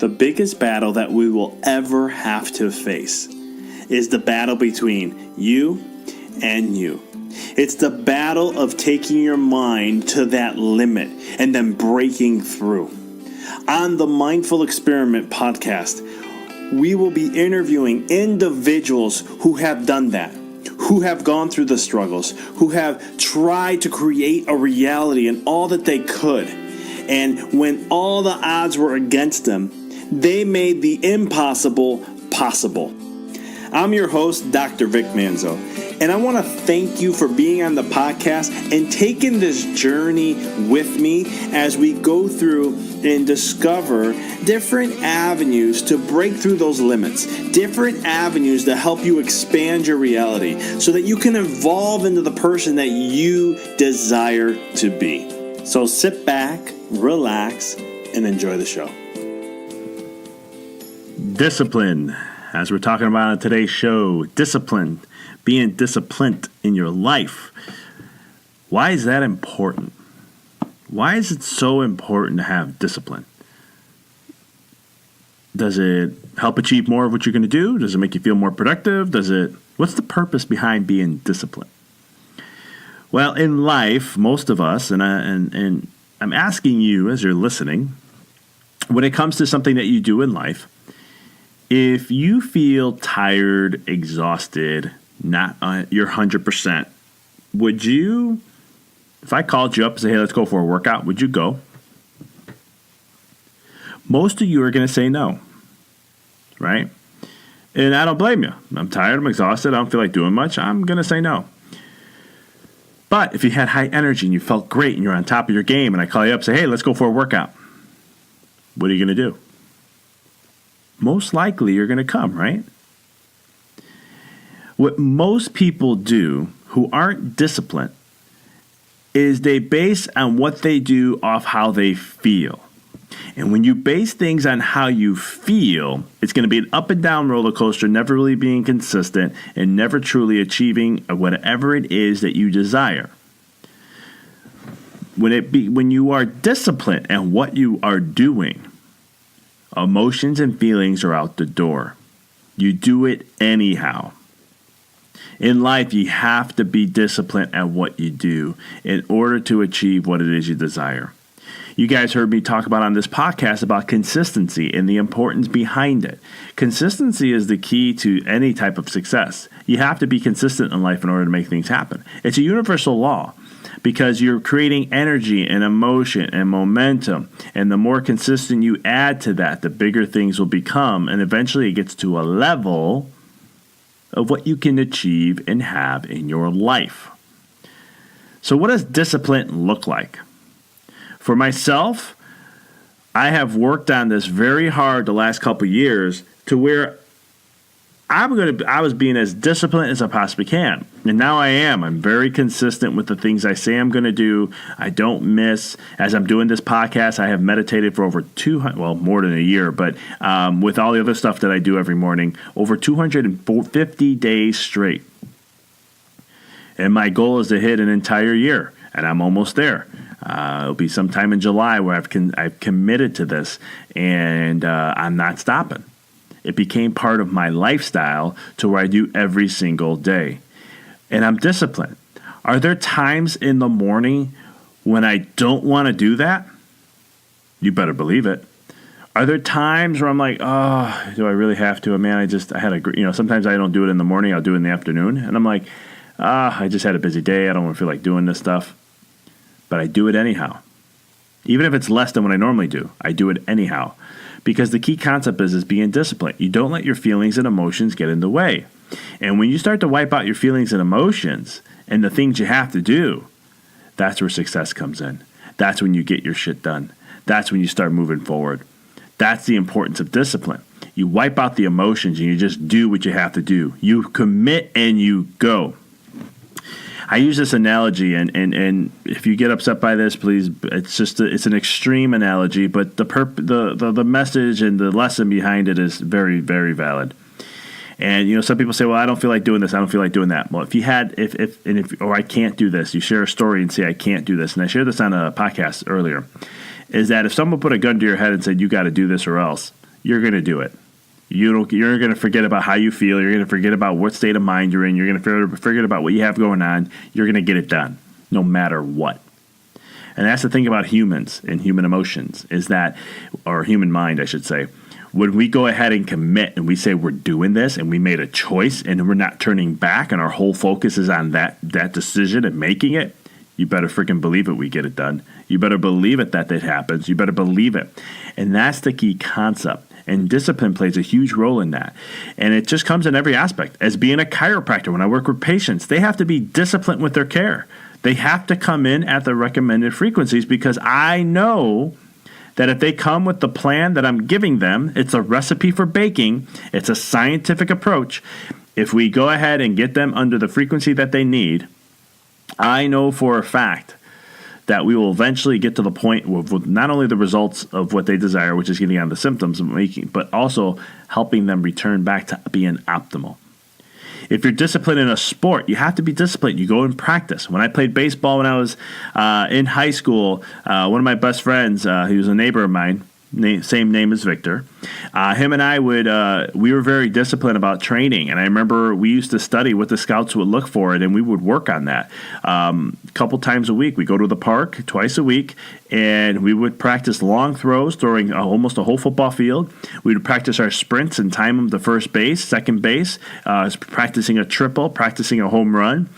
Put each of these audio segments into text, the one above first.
The biggest battle that we will ever have to face is the battle between you and you. It's the battle of taking your mind to that limit and then breaking through. On the Mindful Experiment podcast, we will be interviewing individuals who have done that, who have gone through the struggles, who have tried to create a reality in all that they could. And when all the odds were against them, they made the impossible possible. I'm your host, Dr. Vic Manzo, and I want to thank you for being on the podcast and taking this journey with me as we go through and discover different avenues to break through those limits, different avenues to help you expand your reality so that you can evolve into the person that you desire to be. So sit back, relax, and enjoy the show. Discipline. As we're talking about on today's show, discipline, being disciplined in your life. Why is that important? Why is it so important to have discipline? Does it help achieve more of what you're going to do? Does it make you feel more productive? What's the purpose behind being disciplined? Well, in life, most of us, and I'm asking you as you're listening, when it comes to something that you do in life, if you feel tired, exhausted, not you're 100%, would you, if I called you up and said, hey, let's go for a workout, would you go? Most of you are going to say no, right? And I don't blame you. I'm tired, I'm exhausted, I don't feel like doing much, I'm going to say no. But if you had high energy and you felt great and you're on top of your game and I call you up and say, hey, let's go for a workout, what are you going to do? Most likely you're going to come, right? What most people do who aren't disciplined is they base on what they do off how they feel. And when you base things on how you feel, it's going to be an up and down roller coaster, never really being consistent and never truly achieving whatever it is that you desire. When you are disciplined and what you are doing, emotions and feelings are out the door. You do it anyhow. In life, you have to be disciplined at what you do in order to achieve what it is you desire. You guys heard me talk about on this podcast about consistency and the importance behind it. Consistency is the key to any type of success. You have to be consistent in life in order to make things happen. It's a universal law because you're creating energy and emotion and momentum. And the more consistent you add to that, the bigger things will become. And eventually it gets to a level of what you can achieve and have in your life. So what does discipline look like? For myself, I have worked on this very hard the last couple of years to where I was being as disciplined as I possibly can. And now I am. I'm very consistent with the things I say I'm going to do. I don't miss. As I'm doing this podcast, I have meditated for over 200, well, more than a year, but with all the other stuff that I do every morning, over 250 days straight. And my goal is to hit an entire year, and I'm almost there. It'll be sometime in July where I've committed to this, and I'm not stopping. It became part of my lifestyle to where I do every single day. And I'm disciplined. Are there times in the morning when I don't want to do that? You better believe it. Are there times where I'm like, oh, do I sometimes I don't do it in the morning, I'll do it in the afternoon. And I'm like, I just had a busy day, I don't feel like doing this stuff. But I do it anyhow. Even if it's less than what I normally do, I do it anyhow. Because the key concept is being disciplined. You don't let your feelings and emotions get in the way. And when you start to wipe out your feelings and emotions and the things you have to do, that's where success comes in. That's when you get your shit done. That's when you start moving forward. That's the importance of discipline. You wipe out the emotions and you just do what you have to do. You commit and you go. I use this analogy, and if you get upset by this, please, it's an extreme analogy, but the message and the lesson behind it is very, very valid. And some people say, well, I don't feel like doing this, I don't feel like doing that. Well, or I can't do this. You share a story and say I can't do this, and I shared this on a podcast earlier. Is that if someone put a gun to your head and said you got to do this or else, you're going to do it. You're going to forget about how you feel. You're going to forget about what state of mind you're in. You're going to forget about what you have going on. You're going to get it done no matter what. And that's the thing about humans and human emotions is that, or human mind, I should say, when we go ahead and commit and we say we're doing this and we made a choice and we're not turning back and our whole focus is on that decision and making it, you better freaking believe it, we get it done. You better believe it that happens. You better believe it. And that's the key concept. And discipline plays a huge role in that. And it just comes in every aspect. As being a chiropractor, when I work with patients, they have to be disciplined with their care. They have to come in at the recommended frequencies because I know that if they come with the plan that I'm giving them, it's a recipe for baking, it's a scientific approach. If we go ahead and get them under the frequency that they need, I know for a fact that we will eventually get to the point with not only the results of what they desire, which is getting on the symptoms of making, but also helping them return back to being optimal. If you're disciplined in a sport, you have to be disciplined. You go and practice. When I played baseball when I was in high school, one of my best friends, he was a neighbor of mine, same name as Victor. Him and I we were very disciplined about training. And I remember we used to study what the scouts would look for, and we would work on that. A couple times a week, we go to the park twice a week, and we would practice long throws, throwing almost a whole football field. We would practice our sprints and time them to first base, second base, practicing a triple, practicing a home run.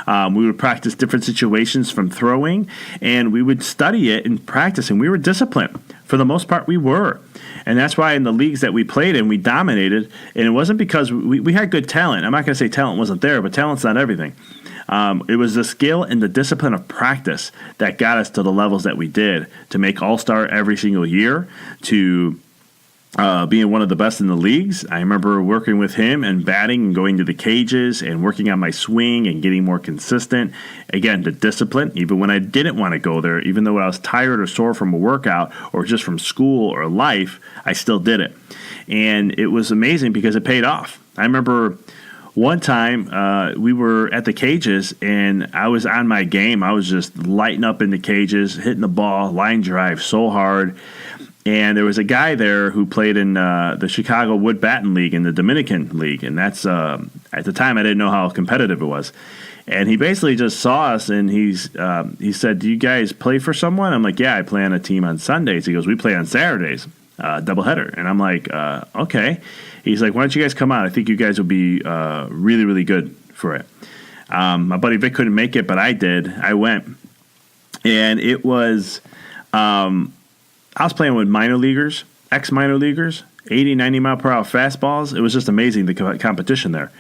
We would practice different situations from throwing, and we would study it and practice, and we were disciplined. For the most part, we were. And that's why in the leagues that we played in, we dominated. And it wasn't because we had good talent. I'm not going to say talent wasn't there, but talent's not everything. It was the skill and the discipline of practice that got us to the levels that we did, to make All-Star every single year, to being one of the best in the leagues. I remember working with him and batting and going to the cages and working on my swing and getting more consistent. Again, the discipline, even when I didn't want to go there, even though I was tired or sore from a workout or just from school or life, I still did it. And it was amazing because it paid off. I remember one time we were at the cages and I was on my game. I was just lighting up in the cages, hitting the ball, line drive so hard. And there was a guy there who played in the Chicago Wood Batting League in the Dominican League. And that's, at the time, I didn't know how competitive it was. And he basically just saw us and he said, "Do you guys play for someone?" I'm like, "Yeah, I play on a team on Sundays." He goes, "We play on Saturdays, doubleheader." And I'm like, "Okay." He's like, "Why don't you guys come out? I think you guys will be really, really good for it." My buddy Vic couldn't make it, but I did. I went. And it was... I was playing with minor leaguers, ex-minor leaguers, 80, 90 mile per hour fastballs. It was just amazing, the competition there.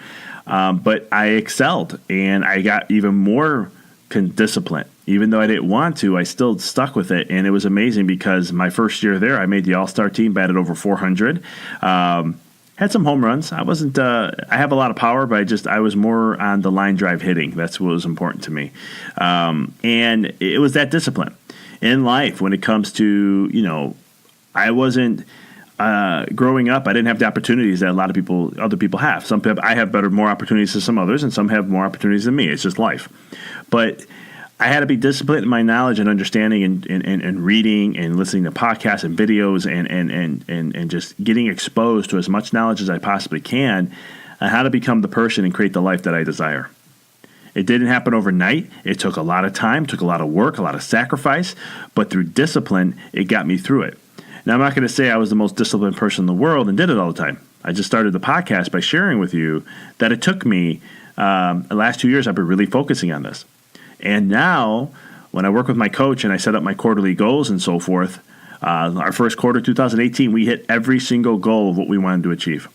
But I excelled, and I got even more discipline. Even though I didn't want to, I still stuck with it, and it was amazing because my first year there, I made the All-Star team, batted over 400. Had some home runs. I wasn't. I have a lot of power, but I was more on the line drive hitting. That's what was important to me, and it was that discipline in life when it comes to, I wasn't growing up. I didn't have the opportunities that a lot of other people have. I have more opportunities than some others, and some have more opportunities than me. It's just life. But I had to be disciplined in my knowledge and understanding and reading and listening to podcasts and videos and just getting exposed to as much knowledge as I possibly can on how to become the person and create the life that I desire. It didn't happen overnight. It took a lot of time, took a lot of work, a lot of sacrifice, but through discipline, it got me through it. Now, I'm not going to say I was the most disciplined person in the world and did it all the time. I just started the podcast by sharing with you that it took me, the last 2 years, I've been really focusing on this. And now, when I work with my coach and I set up my quarterly goals and so forth, our first quarter, 2018, we hit every single goal of what we wanted to achieve.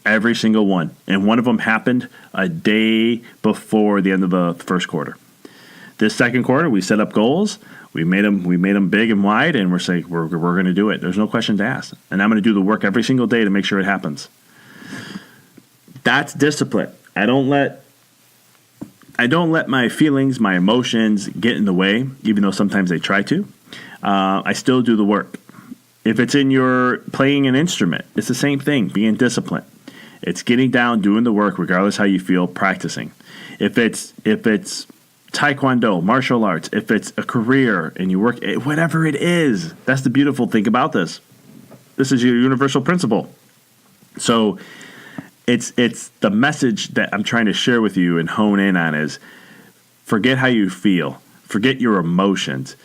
Every single one. And one of them happened a day before the end of the first quarter. This second quarter, we set up goals. We made them big and wide, and we're saying we're going to do it. There's no question to ask. And I'm going to do the work every single day to make sure it happens. That's discipline. I don't let my feelings, my emotions get in the way, even though sometimes they try to. I still do the work. If it's in your playing an instrument, it's the same thing, being disciplined. It's getting down, doing the work, regardless how you feel, practicing. If it's taekwondo, martial arts, if it's a career and you work, whatever it is, that's the beautiful thing about this. This is your universal principle. So it's the message that I'm trying to share with you and hone in on is forget how you feel. Forget your emotions.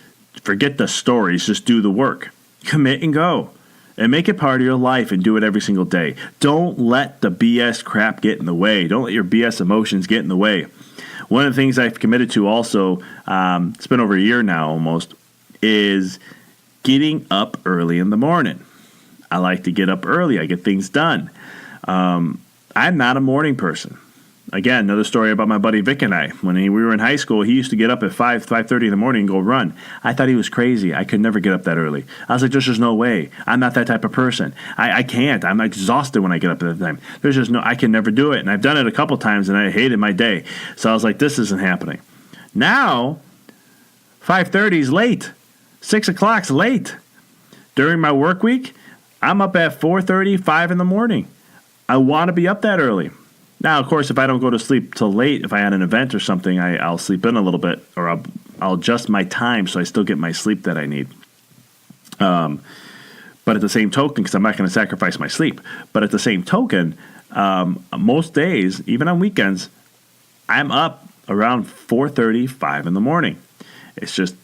Forget the stories. Just do the work. Commit and go. And make it part of your life and do it every single day. Don't let the BS crap get in the way. Don't let your BS emotions get in the way. One of the things I've committed to also, it's been over a year now almost, is getting up early in the morning. I like to get up early. I get things done. I'm not a morning person. Again, another story about my buddy Vic and I. When we were in high school, he used to get up at 5:30 in the morning and go run. I thought he was crazy. I could never get up that early. I was like, there's just no way. I'm not that type of person. I can't. I'm exhausted when I get up at that time. There's just I can never do it. And I've done it a couple times, and I hated my day. So I was like, this isn't happening. Now, 5:30 is late. 6 o'clock's late. During my work week, I'm up at 4:30, 5 in the morning. I want to be up that early. Now, of course, if I don't go to sleep till late, if I had an event or something, I'll sleep in a little bit, or I'll adjust my time so I still get my sleep that I need. But at the same token, because I'm not going to sacrifice my sleep, but at the same token, most days, even on weekends, I'm up around 4:30, 5 in the morning. It's just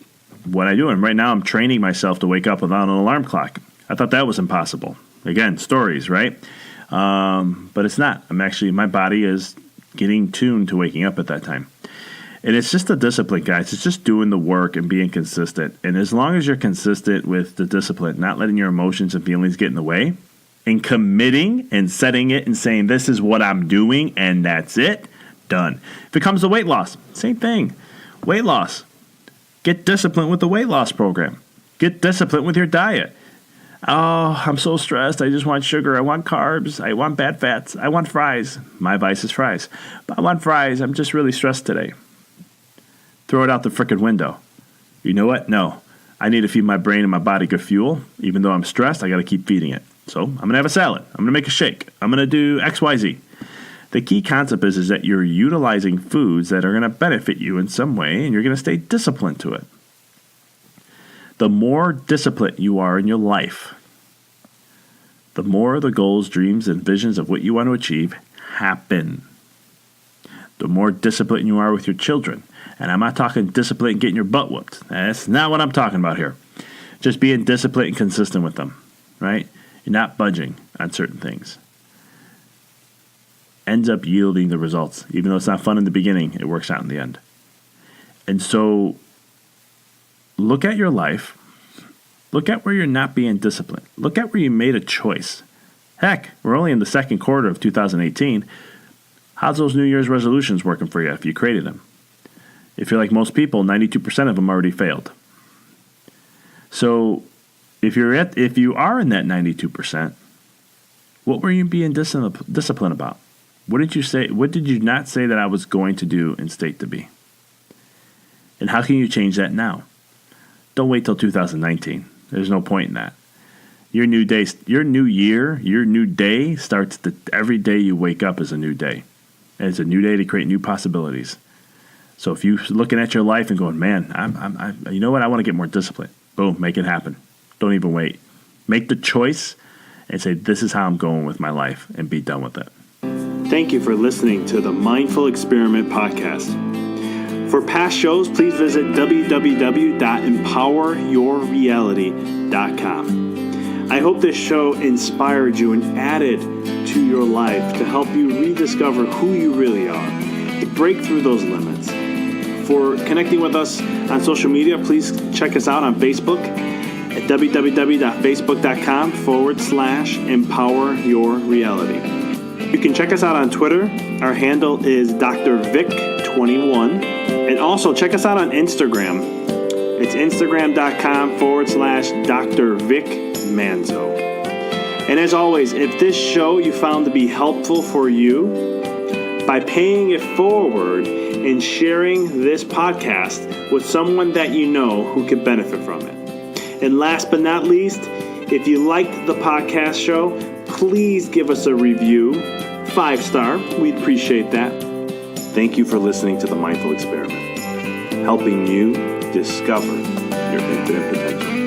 what I do. And right now I'm training myself to wake up without an alarm clock. I thought that was impossible. Again, stories, right? But it's not. My body is getting tuned to waking up at that time. And it's just a discipline, guys. It's just doing the work and being consistent. And as long as you're consistent with the discipline, not letting your emotions and feelings get in the way, and committing and setting it and saying, this is what I'm doing and that's it, done. If it comes to weight loss, same thing. Weight loss. Get disciplined with the weight loss program. Get disciplined with your diet. Oh, I'm so stressed. I just want sugar. I want carbs. I want bad fats. I want fries. My vice is fries. But I want fries. I'm just really stressed today. Throw it out the frickin' window. You know what? No. I need to feed my brain and my body good fuel. Even though I'm stressed, I got to keep feeding it. So I'm going to have a salad. I'm going to make a shake. I'm going to do X, Y, Z. The key concept is that you're utilizing foods that are going to benefit you in some way, and you're going to stay disciplined to it. The more disciplined you are in your life, the more the goals, dreams, and visions of what you want to achieve happen. The more disciplined you are with your children. And I'm not talking discipline getting your butt whooped. That's not what I'm talking about here. Just being disciplined and consistent with them, right? You're not budging on certain things. Ends up yielding the results. Even though it's not fun in the beginning, it works out in the end. And so look at your life. Look at where you're not being disciplined. Look at where you made a choice. Heck, we're only in the second quarter of 2018. How's those New Year's resolutions working for you if you created them? If you're like most people, 92% of them already failed. So if you are in that 92%, what were you being disciplined about? What did you say? What did you not say that I was going to do and state to be? And how can you change that now? Don't wait till 2019. There's no point in that. Your new day, your new year, your new day starts every day you wake up is a new day. And it's a new day to create new possibilities. So if you're looking at your life and going, man, you know what? I want to get more disciplined. Boom, make it happen. Don't even wait. Make the choice and say, this is how I'm going with my life, and be done with it. Thank you for listening to the Mindful Experiment Podcast. For past shows, please visit www.empoweryourreality.com. I hope this show inspired you and added to your life to help you rediscover who you really are, to break through those limits. For connecting with us on social media, please check us out on Facebook at www.facebook.com/empoweryourreality. You can check us out on Twitter. Our handle is Dr. Vic21. And also check us out on Instagram. It's instagram.com/Dr. Vic Manzo. And as always, if this show you found to be helpful for you, by paying it forward and sharing this podcast with someone that you know who could benefit from it. And last but not least, if you liked the podcast show, please give us a review, 5-star. We'd appreciate that. Thank you for listening to The Mindful Experiment, helping you discover your infinite potential.